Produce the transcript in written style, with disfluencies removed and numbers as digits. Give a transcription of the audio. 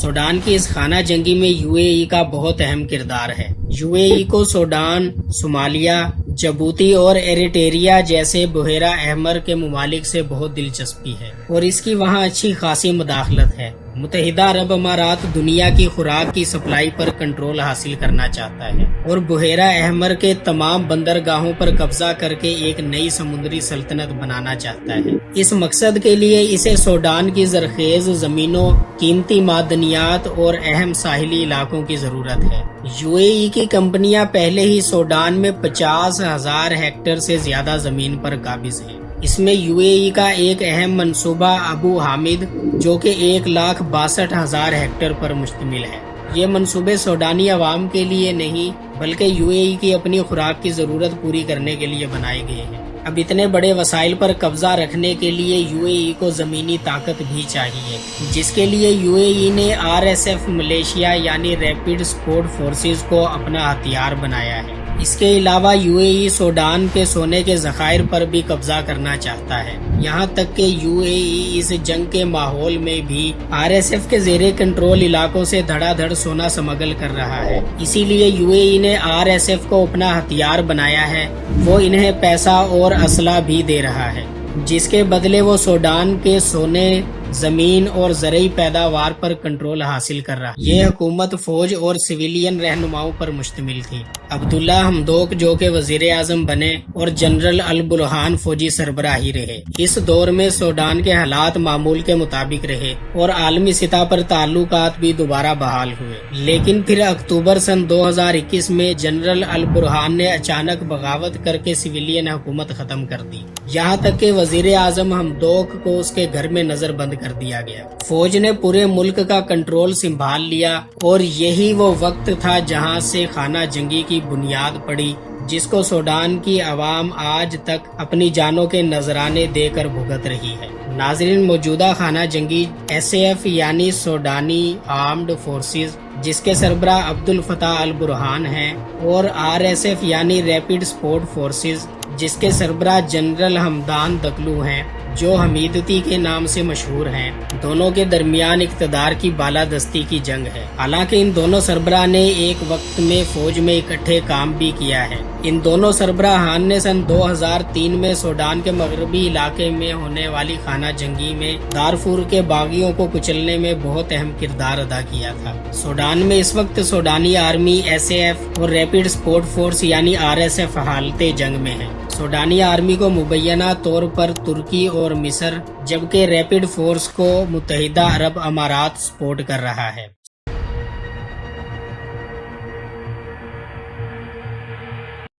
Sudan کی اس خانہ جنگی میں یو اے ای کا بہت اہم کردار ہے۔ یو اے ای کو سوڈان، صومالیہ، جبوتی اور ایریٹریا جیسے بحیرہ احمر کے ممالک سے بہت دلچسپی ہے اور اس کی وہاں اچھی خاصی مداخلت ہے۔ متحدہ عرب امارات دنیا کی خوراک کی سپلائی پر کنٹرول حاصل کرنا چاہتا ہے اور بحیرہ احمر کے تمام بندرگاہوں پر قبضہ کر کے ایک نئی سمندری سلطنت بنانا چاہتا ہے۔ اس مقصد کے لیے اسے سوڈان کی زرخیز زمینوں، قیمتی معدنیات اور اہم ساحلی علاقوں کی ضرورت ہے۔ یو اے ای کی کمپنیاں پہلے ہی سوڈان میں 50,000 ہیکٹر سے زیادہ زمین پر قابض ہیں۔ اس میں یو اے ای کا ایک اہم منصوبہ ابو حامد جو کہ 1,62,000 ہیکٹر پر مشتمل ہے۔ یہ منصوبے سوڈانی عوام کے لیے نہیں بلکہ یو اے ای کی اپنی خوراک کی ضرورت پوری کرنے کے لیے بنائے گئے ہیں۔ اب اتنے بڑے وسائل پر قبضہ رکھنے کے لیے یو اے ای کو زمینی طاقت بھی چاہیے، جس کے لیے یو اے ای نے RSF ملیشیا یعنی ریپڈ سپورٹ فورسز کو اپنا ہتھیار بنایا ہے۔ اس کے علاوہ یو اے ای سوڈان کے سونے کے ذخائر پر بھی قبضہ کرنا چاہتا ہے، یہاں تک کہ یو اے ای اس جنگ کے ماحول میں بھی RSF کے زیر کنٹرول علاقوں سے دھڑا دھڑ سونا سمگل کر رہا ہے۔ اسی لیے یو اے ای نے RSF کو اپنا ہتھیار بنایا ہے، وہ انہیں پیسہ اور اسلحہ بھی دے رہا ہے، جس کے بدلے وہ سوڈان کے سونے، زمین اور زرعی پیداوار پر کنٹرول حاصل کر رہا ہے۔ یہ حکومت فوج اور سویلین رہنماؤں پر مشتمل تھی۔ عبداللہ حمدوک جو کہ وزیر اعظم بنے اور جنرل البرہان فوجی سربراہی رہے۔ اس دور میں سوڈان کے حالات معمول کے مطابق رہے اور عالمی سطح پر تعلقات بھی دوبارہ بحال ہوئے، لیکن پھر اکتوبر سن 2021 میں جنرل البرہان نے اچانک بغاوت کر کے سویلین حکومت ختم کر دی، یہاں تک کہ وزیر اعظم حمدوک کو اس کے گھر میں نظر بند کر دیا گیا۔ فوج نے پورے ملک کا کنٹرول سنبھال لیا اور یہی وہ وقت تھا جہاں سے خانہ جنگی کی بنیاد پڑی، جس کو سوڈان کی عوام آج تک اپنی جانوں کے نذرانے دے کر بھگت رہی ہے۔ ناظرین، موجودہ خانہ جنگی SAF یعنی سوڈانی آرمڈ فورسز جس کے سربراہ عبد الفتاح البرہان ہیں، اور RSF یعنی ریپڈ سپورٹ فورسز جس کے سربراہ جنرل حمدان دگلو ہیں، جو حمیدتی کے نام سے مشہور ہیں، دونوں کے درمیان اقتدار کی بالادستی کی جنگ ہے۔ حالانکہ ان دونوں سربراہ نے ایک وقت میں فوج میں اکٹھے کام بھی کیا ہے۔ ان دونوں سربراہان نے سن 2003 میں سوڈان کے مغربی علاقے میں ہونے والی خانہ جنگی میں دارفور کے باغیوں کو کچلنے میں بہت اہم کردار ادا کیا تھا۔ سوڈان میں اس وقت سوڈانی آرمی، SAF اور ریپڈ سپورٹ فورس یعنی RSF حالت جنگ میں ہے۔ سوڈانی آرمی کو مبینہ طور پر ترکی اور مصر، جبکہ ریپڈ فورس کو متحدہ عرب امارات سپورٹ کر رہا ہے۔